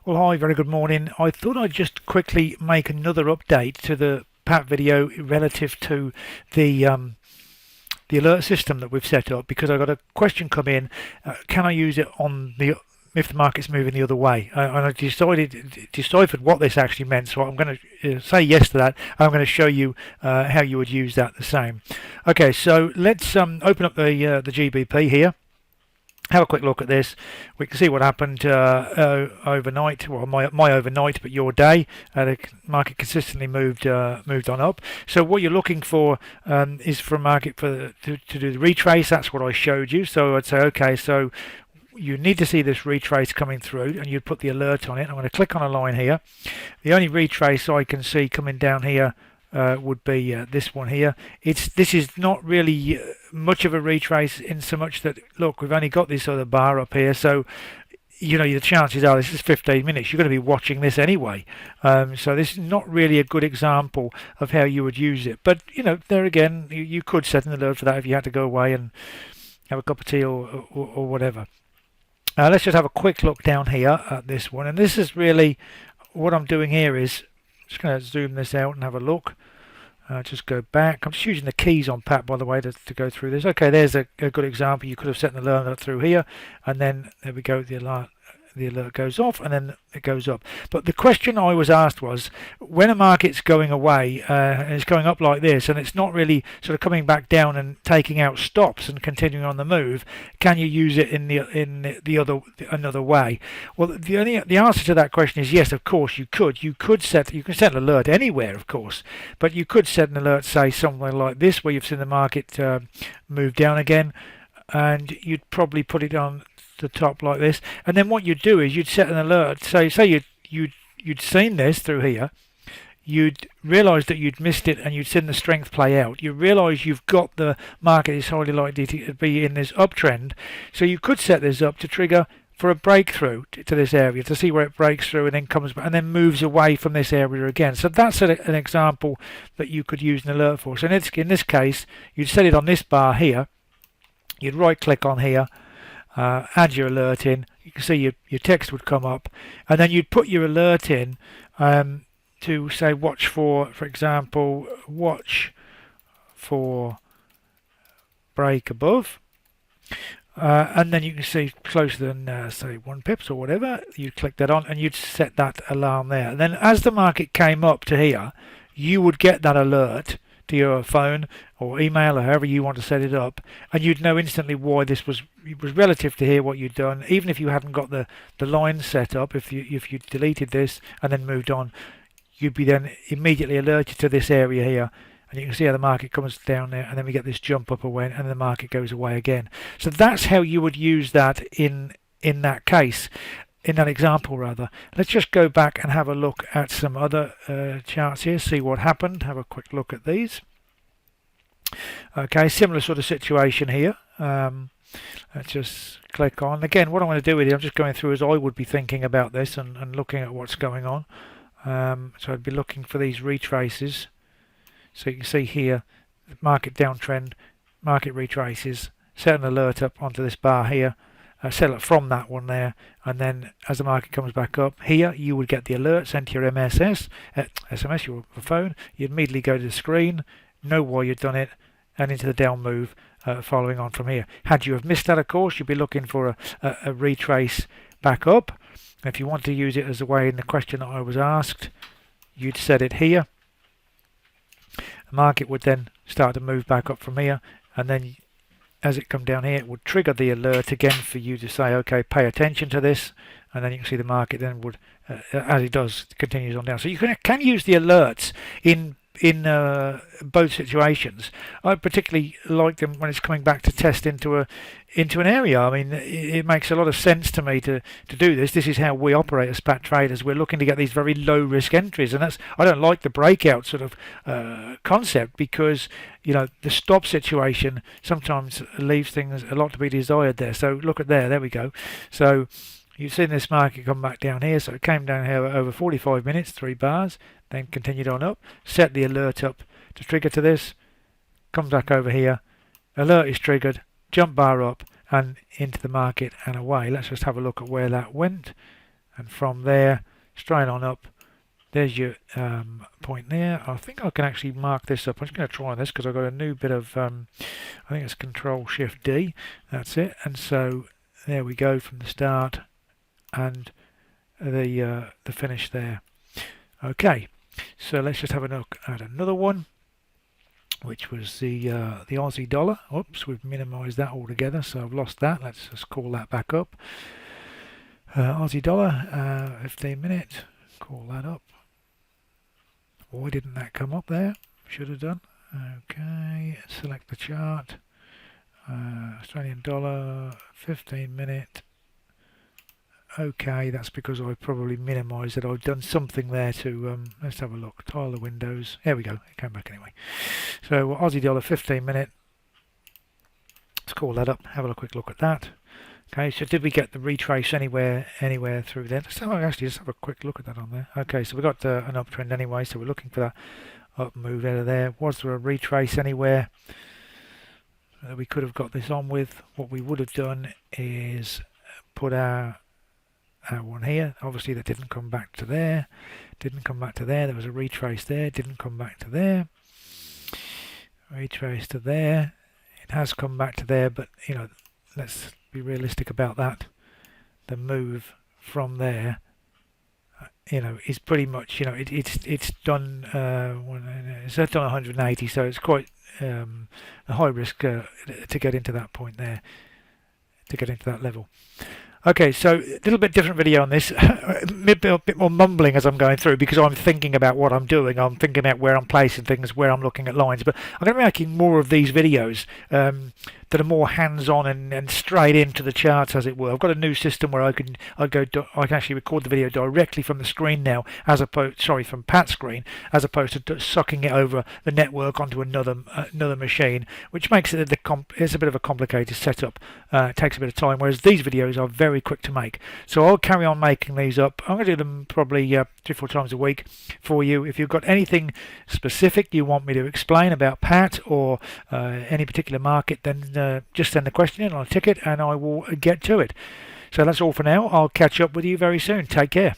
Well, hi, very good morning. I thought I'd just quickly make another update to the PAT video relative to the um, the alert system that we've set up because I got a question come in. Can I use it on the if the market's moving the other way? And I deciphered what this actually meant, so I'm going to say yes to that. I'm going to show you how you would use that the same. Okay, so let's open up the GBP here. Have a quick look at this. We can see what happened overnight. Well, my overnight, but your day. The market consistently moved on up. So what you're looking for is for a market to do the retrace. That's what I showed you. So I'd say, okay, so you need to see this retrace coming through, and you'd put the alert on it. I'm going to click on a line here. The only retrace I can see coming down here would be this one here. This is not really much of a retrace in so much that, look, we've only got this other bar up here, so you know the chances are this is 15 minutes. You're going to be watching this anyway, so this is not really a good example of how you would use it. But you know, there again, you could set an alert for that if you had to go away and have a cup of tea or whatever. Let's just have a quick look down here at this one, and this is really what I'm doing here is just going to zoom this out and have a look. Just go back. I'm just using the keys on PAT, by the way, to go through this. Okay, there's a good example. You could have set an alert through here, and then there we go. The alert goes off, and then it goes up. But the question I was asked was, when a market's going away and it's going up like this, and it's not really sort of coming back down and taking out stops and continuing on the move, can you use it in another way? Well, the answer to that question is yes. Of course, you could. You can set an alert anywhere, of course, but you could set an alert, say somewhere like this, where you've seen the market move down again, and you'd probably put it on the top like this, and then what you'd do is you'd set an alert. Say you'd seen this through here, you'd realise that you'd missed it, and you'd seen the strength play out. You realise you've got the market is highly likely to be in this uptrend, so you could set this up to trigger for a breakthrough to this area, to see where it breaks through and then comes back and then moves away from this area again. So that's an example that you could use an alert for. So in this case, you'd set it on this bar here. You'd right click on here, add your alert in. You can see your text would come up, and then you'd put your alert in to say watch for example, watch for break above, and then you can see closer than say 1 pips or whatever. You'd click that on and you'd set that alarm there, and then as the market came up to here, you would get that alert to your phone or email or however you want to set it up, and you'd know instantly why this was relative to here what you'd done, even if you hadn't got the line set up. If you deleted this and then moved on, you'd be then immediately alerted to this area here, and you can see how the market comes down there, and then we get this jump up away, and the market goes away again. So that's how you would use that in that case. In that example rather. Let's just go back and have a look at some other charts here, see what happened. Have a quick look at these. Okay, similar sort of situation here. Let's just click on. Again, what I'm going to do with it, I'm just going through as I would be thinking about this and looking at what's going on. So I'd be looking for these retraces. So you can see here, market downtrend, market retraces, set an alert up onto this bar here. Sell it from that one there, and then as the market comes back up here, you would get the alert sent to your SMS, your phone. You'd immediately go to the screen, know why you'd done it, and into the down move following on from here. Had you have missed that, of course, you'd be looking for a retrace back up. If you want to use it as a way in the question that I was asked, you'd set it here. The market would then start to move back up from here, and then as it come down here, it would trigger the alert again for you to say, okay, pay attention to this, and then you can see the market then would, as it does, continues on down. So you can use the alerts in both situations. I particularly like them when it's coming back to test into an area. I mean, it makes a lot of sense to me to do this. This is how we operate as PAT traders. We're looking to get these very low risk entries, and I don't like the breakout sort of concept, because you know the stop situation sometimes leaves things a lot to be desired there. So look at there we go. So you've seen this market come back down here, so it came down here over 45 minutes, 3 bars, then continued on up, set the alert up to trigger to this, comes back over here, alert is triggered, jump bar up and into the market and away. Let's just have a look at where that went. and from there straight on up. There's your point there. I think I can actually mark this up. I'm just going to try this because I've got a new bit of, I think it's Control Shift D. That's it. And so there we go from the start and the finish there. Okay, so let's just have a look at another one, which was the Aussie dollar. Oops, we've minimized that altogether, so I've lost that. Let's just call that back up. Aussie dollar, 15 minute. Call that up. Why didn't that come up there? Should have done. Okay, select the chart. Australian dollar, 15 minute. Okay, that's because I probably minimized it. I've done something there to, let's have a look. Tile the windows. There we go. It came back anyway. So Aussie dollar, 15 minute. Let's call that up. Have a quick look at that. Okay, so did we get the retrace anywhere through there? Let's have a quick look at that on there. Okay, so we got an uptrend anyway, so we're looking for that up move out of there. Was there a retrace anywhere that we could have got this on with? What we would have done is put our one here. Obviously that didn't come back to there. Didn't come back to there. There was a retrace there. Didn't come back to there. Retrace to there. It has come back to there, but you know, let's be realistic about that. The move from there, you know, is pretty much, you know, it's done. It's done 180, so it's quite a high risk to get into that point there, to get into that level. Okay, so a little bit different video on this, a bit more mumbling as I'm going through because I'm thinking about what I'm doing. I'm thinking about where I'm placing things, where I'm looking at lines. But I'm going to be making more of these videos that are more hands-on and straight into the charts, as it were. I've got a new system where I can actually record the video directly from the screen now, from Pat's screen, as opposed to sucking it over the network onto another machine, which makes it it's a bit of a complicated setup. It takes a bit of time, whereas these videos are very quick to make. So I'll carry on making these up. I'm going to do them probably 3-4 times a week for you. If you've got anything specific you want me to explain about PAT or any particular market, then just send the question in on a ticket and I will get to it. So that's all for now. I'll catch up with you very soon. Take care.